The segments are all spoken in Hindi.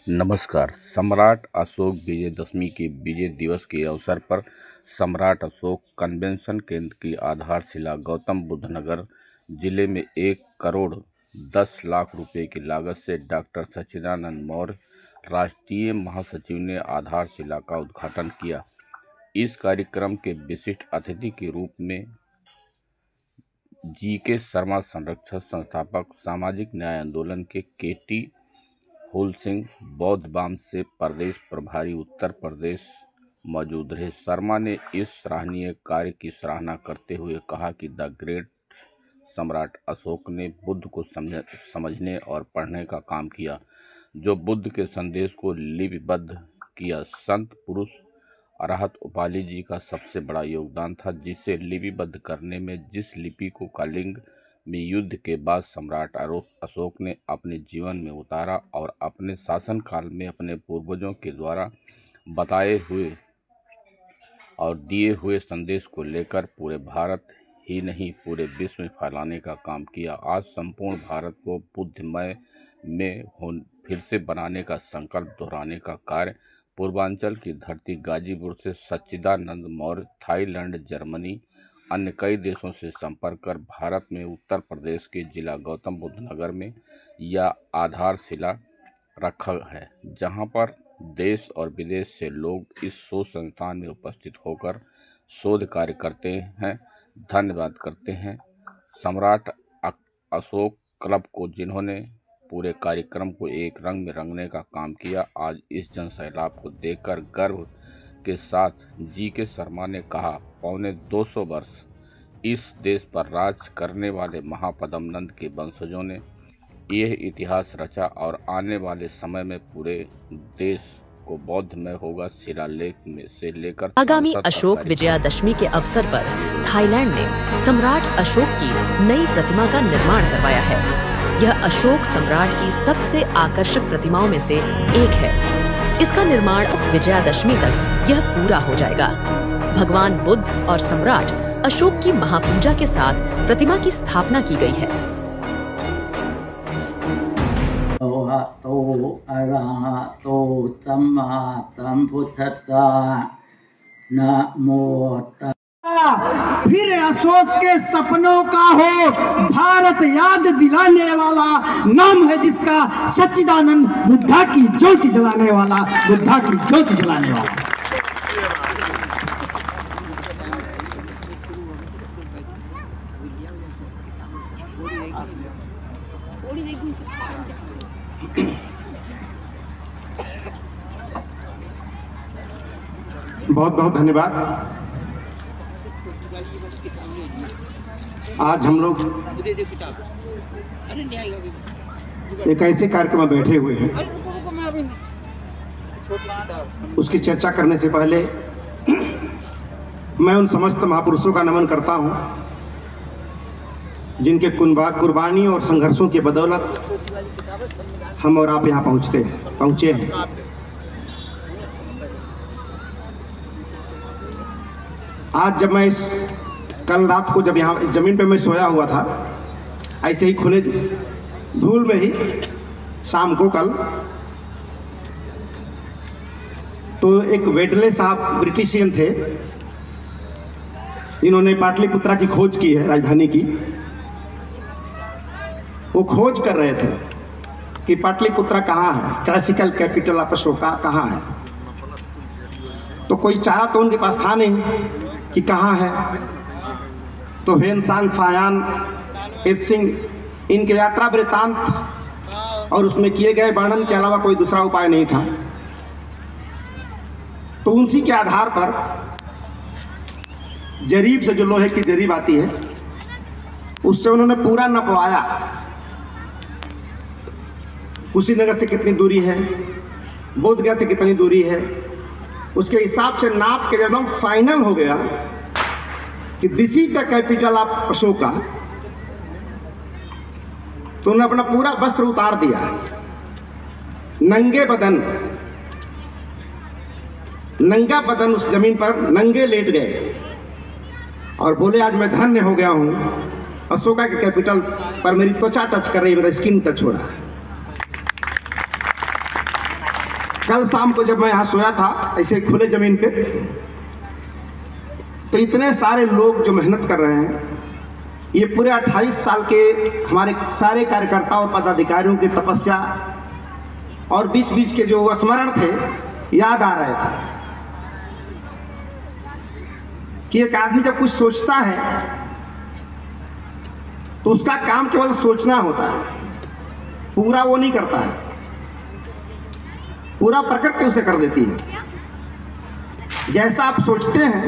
नमस्कार। सम्राट अशोक विजयदशमी के विजय दिवस के अवसर पर सम्राट अशोक कन्वेंशन केंद्र की आधारशिला गौतम बुद्ध नगर जिले में 1,10,00,000 रुपये की लागत से डॉक्टर सच्चिदानंद मौर्य राष्ट्रीय महासचिव ने आधारशिला का उद्घाटन किया। इस कार्यक्रम के विशिष्ट अतिथि के रूप में जीके शर्मा संरक्षक संस्थापक सामाजिक न्याय आंदोलन के केटी फूल सिंह बौद्ध बाम से प्रदेश प्रभारी उत्तर प्रदेश मौजूद रहे। शर्मा ने इस सराहनीय कार्य की सराहना करते हुए कहा कि द ग्रेट सम्राट अशोक ने बुद्ध को समझने और पढ़ने का काम किया, जो बुद्ध के संदेश को लिपिबद्ध किया। संत पुरुष अरहत उपाली जी का सबसे बड़ा योगदान था, जिसे लिपिबद्ध करने में जिस लिपि को कलिंग में युद्ध के बाद सम्राट अशोक ने अपने जीवन में उतारा और अपने शासनकाल में अपने पूर्वजों के द्वारा बताए हुए और दिए हुए संदेश को लेकर पूरे भारत ही नहीं पूरे विश्व में फैलाने का काम किया। आज संपूर्ण भारत को बुद्धमय में फिर से बनाने का संकल्प दोहराने का कार्य पूर्वांचल की धरती गाजीपुर से सच्चिदानंद मौर्य थाईलैंड, जर्मनी, अन्य कई देशों से संपर्क कर भारत में उत्तर प्रदेश के जिला गौतम बुद्ध नगर में यह आधारशिला रखा है, जहां पर देश और विदेश से लोग इस शोध संस्थान में उपस्थित होकर शोध कार्य करते हैं। धन्यवाद करते हैं सम्राट अशोक क्लब को, जिन्होंने पूरे कार्यक्रम को एक रंग में रंगने का काम किया। आज इस जन सैलाब को देखकर गर्व के साथ जीके शर्मा ने कहा, 250 वर्ष इस देश पर राज करने वाले महापद्मनंद के वंशजों ने यह इतिहास रचा और आने वाले समय में पूरे देश को बौद्धमय होगा। शिलालेख में से लेकर आगामी अशोक विजयादशमी के अवसर पर थाईलैंड ने सम्राट अशोक की नई प्रतिमा का निर्माण करवाया है। यह अशोक सम्राट की सबसे आकर्षक प्रतिमाओं में से एक है। इसका निर्माण विजयादशमी तक यह पूरा हो जाएगा। भगवान बुद्ध और सम्राट अशोक की महापूजा के साथ प्रतिमा की स्थापना की गई है। फिर अशोक के सपनों का हो भारत याद दिलाने वाला नाम है जिसका सच्चिदानंद, बुद्धा की ज्योति जलाने वाला, बुद्धा की ज्योति जलाने वाला। बहुत बहुत धन्यवाद। आज हम लोग एक ऐसे कार्यक्रम में बैठे हुए हैं, उसकी चर्चा करने से पहले मैं उन समस्त महापुरुषों का नमन करता हूं, जिनके कुर्बानी और संघर्षों की बदौलत हम और आप यहाँ पहुँचे हैं। आज जब मैं कल रात को जब यहाँ इस जमीन पे मैं सोया हुआ था, ऐसे ही खुले धूल में ही शाम को कल, तो एक वेडले साहब ब्रिटिशियन थे, इन्होंने पाटलिपुत्रा की खोज की है, राजधानी की। वो खोज कर रहे थे कि पाटलिपुत्रा कहाँ है, क्लासिकल कैपिटल ऑफ अशोका कहाँ है। तो कोई चारा तो उनके पास था नहीं कि कहाँ है। तो हेनसांग फायान सिंह इनके यात्रा वृत्तांत और उसमें किए गए वर्णन के अलावा कोई दूसरा उपाय नहीं था। तो उसी के आधार पर जरीब से, जो लोहे की जरीब आती है, उससे उन्होंने पूरा नपवाया कुशीनगर से कितनी दूरी है, बोधगया से कितनी दूरी है। उसके हिसाब से नाप के जब फाइनल हो गया कि this is the capital of Ashoka, तो उन्होंने अपना पूरा वस्त्र उतार दिया, नंगा बदन उस जमीन पर नंगे लेट गए और बोले, आज मैं धन्य हो गया हूं, अशोका के कैपिटल पर मेरी त्वचा टच कर रही है, मेरा स्किन टच हो रहा है। कल शाम को जब मैं यहाँ सोया था ऐसे खुले ज़मीन पे, तो इतने सारे लोग जो मेहनत कर रहे हैं, ये पूरे 28 साल के हमारे सारे कार्यकर्ताओं और पदाधिकारियों की तपस्या और बीच के जो स्मरण थे याद आ रहे थे कि एक आदमी जब कुछ सोचता है तो उसका काम केवल सोचना होता है, पूरा वो नहीं करता है, पूरा प्रकृति उसे कर देती है। जैसा आप सोचते हैं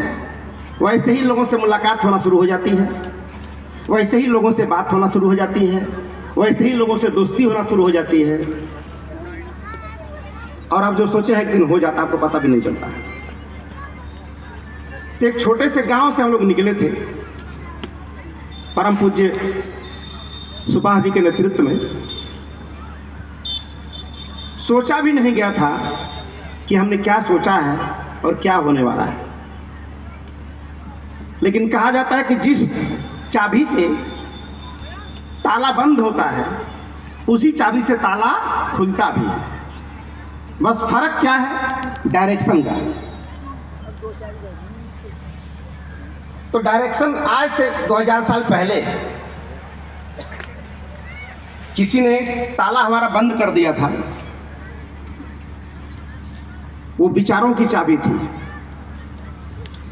वैसे ही लोगों से मुलाकात होना शुरू हो जाती है, वैसे ही लोगों से बात होना शुरू हो जाती है, वैसे ही लोगों से दोस्ती होना शुरू हो जाती है, और आप जो सोचे हैं एक दिन हो जाता, आपको पता भी नहीं चलता है। तो एक छोटे से गांव से हम लोग निकले थे, परम पूज्य सुभाष जी के नेतृत्व में। सोचा भी नहीं गया था कि हमने क्या सोचा है और क्या होने वाला है, लेकिन कहा जाता है कि जिस चाबी से ताला बंद होता है उसी चाबी से ताला खुलता भी है। बस फर्क क्या है? डायरेक्शन का। तो डायरेक्शन आज से 2000 साल पहले किसी ने ताला हमारा बंद कर दिया था, वो विचारों की चाबी थी।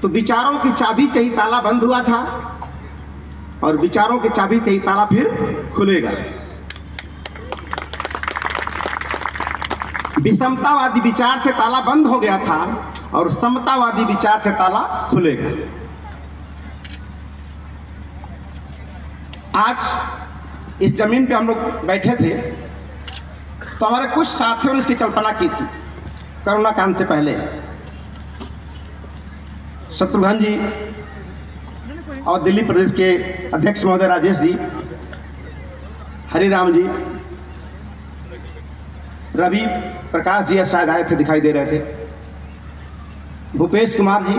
तो विचारों की चाबी से ही ताला बंद हुआ था और विचारों की चाबी से ही ताला फिर खुलेगा। विषमतावादी विचार से ताला बंद हो गया था और समतावादी विचार से ताला खुलेगा। आज इस जमीन पे हम लोग बैठे थे तो हमारे कुछ साथियों ने इसकी कल्पना की थी कोरोना काल से पहले। शत्रुघ्न जी और दिल्ली प्रदेश के अध्यक्ष महोदय राजेश जी, हरिराम जी, रवि प्रकाश जी शायद आए थे, दिखाई दे रहे थे, भूपेश कुमार जी,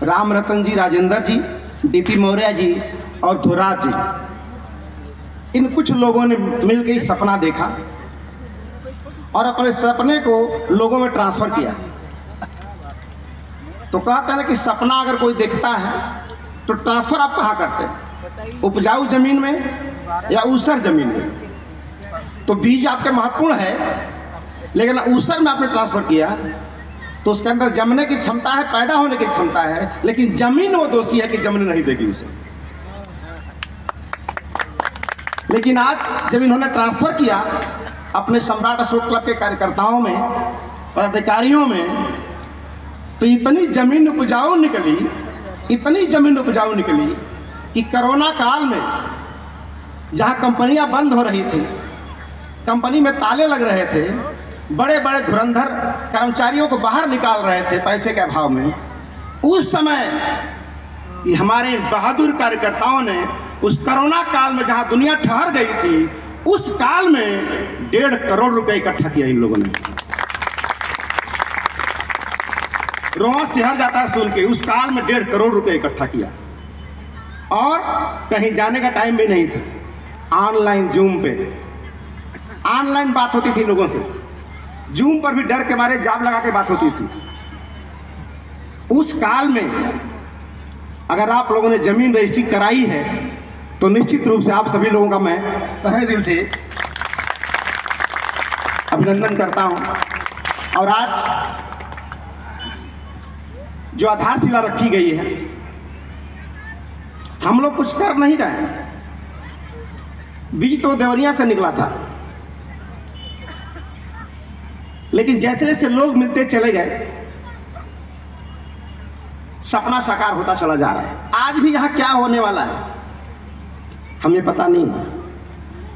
राम रतन जी, राजेंद्र जी, डीपी मौर्य जी और धुराज जी। इन कुछ लोगों ने मिलकर इस सपना देखा और अपने सपने को लोगों में ट्रांसफर किया। तो कहते हैं कि सपना अगर कोई देखता है तो ट्रांसफर आप कहाँ करते हैं? उपजाऊ जमीन में या ऊसर जमीन में? तो बीज आपके महत्वपूर्ण है, लेकिन ऊसर में आपने ट्रांसफर किया तो उसके अंदर जमने की क्षमता है, पैदा होने की क्षमता है, लेकिन जमीन वो दोषी है कि जमने नहीं देगी उसे। लेकिन आज जब इन्होंने ट्रांसफर किया अपने सम्राट अशोक क्लब के कार्यकर्ताओं में, पदाधिकारियों में, तो इतनी जमीन उपजाऊ निकली, इतनी जमीन उपजाऊ निकली कि कोरोना काल में जहां कंपनियां बंद हो रही थी, कंपनी में ताले लग रहे थे, बड़े बड़े धुरंधर कर्मचारियों को बाहर निकाल रहे थे पैसे के अभाव में, उस समय हमारे बहादुर कार्यकर्ताओं ने उस कोरोना काल में जहां दुनिया ठहर गई थी, उस काल में 1.5 करोड़ रुपए इकट्ठा किया इन लोगों ने। रोआ सिहर जाता है सुन के, उस काल में 1.5 करोड़ रुपए इकट्ठा किया और कहीं जाने का टाइम भी नहीं था। ऑनलाइन जूम पे ऑनलाइन बात होती थी लोगों से, जूम पर भी डर के मारे जाम लगा के बात होती थी। उस काल में अगर आप लोगों ने जमीन रजिस्ट्री कराई है तो निश्चित रूप से आप सभी लोगों का मैं तहे दिल से अभिनंदन करता हूं। और आज जो आधारशिला रखी गई है, हम लोग कुछ कर नहीं रहे। बीज तो देवरिया से निकला था, लेकिन जैसे जैसे लोग मिलते चले गए सपना साकार होता चला जा रहा है। आज भी यहाँ क्या होने वाला है हमें पता नहीं,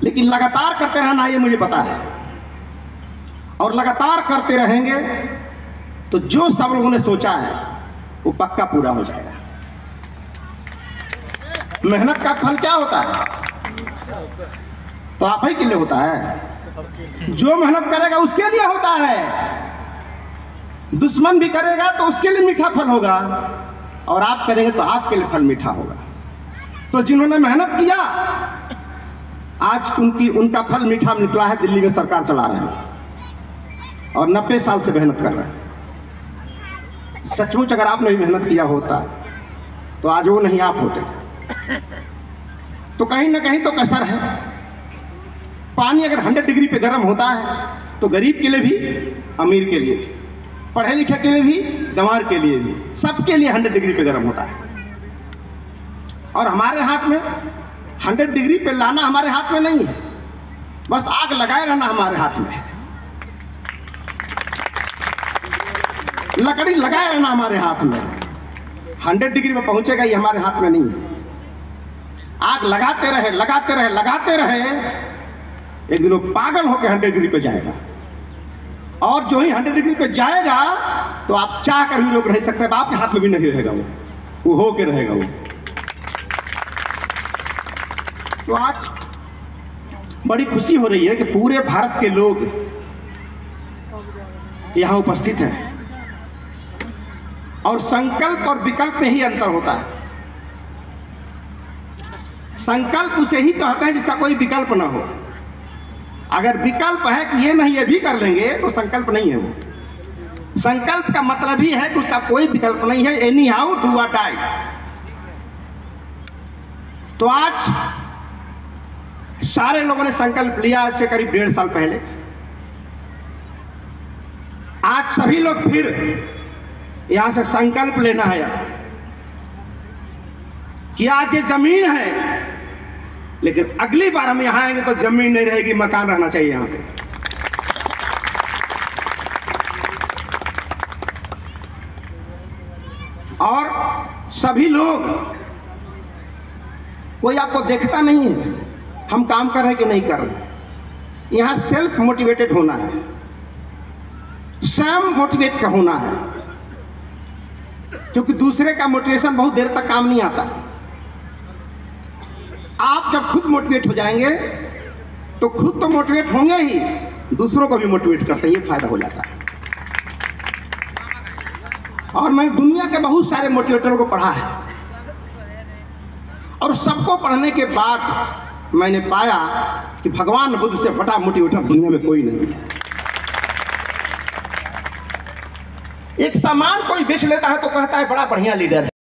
लेकिन लगातार करते रहना ये मुझे पता है, और लगातार करते रहेंगे तो जो सब लोगों ने सोचा है वो पक्का पूरा हो जाएगा। मेहनत का फल क्या होता है? तो आप ही के लिए होता है। जो मेहनत करेगा उसके लिए होता है, दुश्मन भी करेगा तो उसके लिए मीठा फल होगा, और आप करेंगे तो आपके लिए फल मीठा होगा। तो जिन्होंने मेहनत किया आज उनका फल मीठा निकला है, दिल्ली में सरकार चला रहे हैं। और 90 साल से मेहनत कर रहा है। सचमुच अगर आपने भी मेहनत किया होता तो आज वो नहीं आप होते। तो कहीं ना कहीं तो कसर है। पानी अगर 100 डिग्री पे गर्म होता है तो गरीब के लिए भी, अमीर के लिए भी, पढ़े लिखे के लिए भी, गंवार के लिए भी, सबके लिए 100 डिग्री पे गर्म होता है। और हमारे हाथ में 100 डिग्री पे लाना हमारे हाथ में नहीं है, बस आग लगाए रहना हमारे हाथ में है। लकड़ी लगाए रहना हमारे हाथ में। 100 डिग्री में पहुंचेगा ये हमारे हाथ में नहीं है। आग लगाते रहे लगाते रहे लगाते रहे, एक दिन वो पागल होकर 100 डिग्री पे जाएगा। और जो ही 100 डिग्री पे जाएगा तो आप चाह कर भी रोक नहीं सकते, आपके हाथ में भी नहीं रहेगा, वो हो के रहेगा वो। तो आज बड़ी खुशी हो रही है कि पूरे भारत के लोग यहां उपस्थित हैं। और संकल्प और विकल्प में ही अंतर होता है। संकल्प उसे ही कहते हैं जिसका कोई विकल्प ना हो। अगर विकल्प है कि ये नहीं ये भी कर लेंगे तो संकल्प नहीं है वो। संकल्प का मतलब ही है कि उसका कोई विकल्प नहीं है, एनी हाउ डू और डाई। तो आज सारे लोगों ने संकल्प लिया आज से करीब 1.5 साल पहले। आज सभी लोग फिर यहां से संकल्प लेना है कि आज ये जमीन है, लेकिन अगली बार हम यहां आएंगे तो जमीन नहीं रहेगी, मकान रहना चाहिए यहां पे। और सभी लोग, कोई आपको देखता नहीं है हम काम कर रहे हैं कि नहीं कर रहे। यहां सेल्फ मोटिवेटेड होना है, स्वयं मोटिवेट का होना है, क्योंकि दूसरे का मोटिवेशन बहुत देर तक काम नहीं आता। आप जब खुद मोटिवेट हो जाएंगे तो खुद तो मोटिवेट होंगे ही, दूसरों को भी मोटिवेट करते हैं, ये फायदा हो जाता है। और मैंने दुनिया के बहुत सारे मोटिवेटरों को पढ़ा है और सबको पढ़ने के बाद मैंने पाया कि भगवान बुद्ध से बड़ा मोटिवेटर दुनिया में कोई नहीं है। एक सामान कोई बेच लेता है तो कहता है बड़ा बढ़िया लीडर है।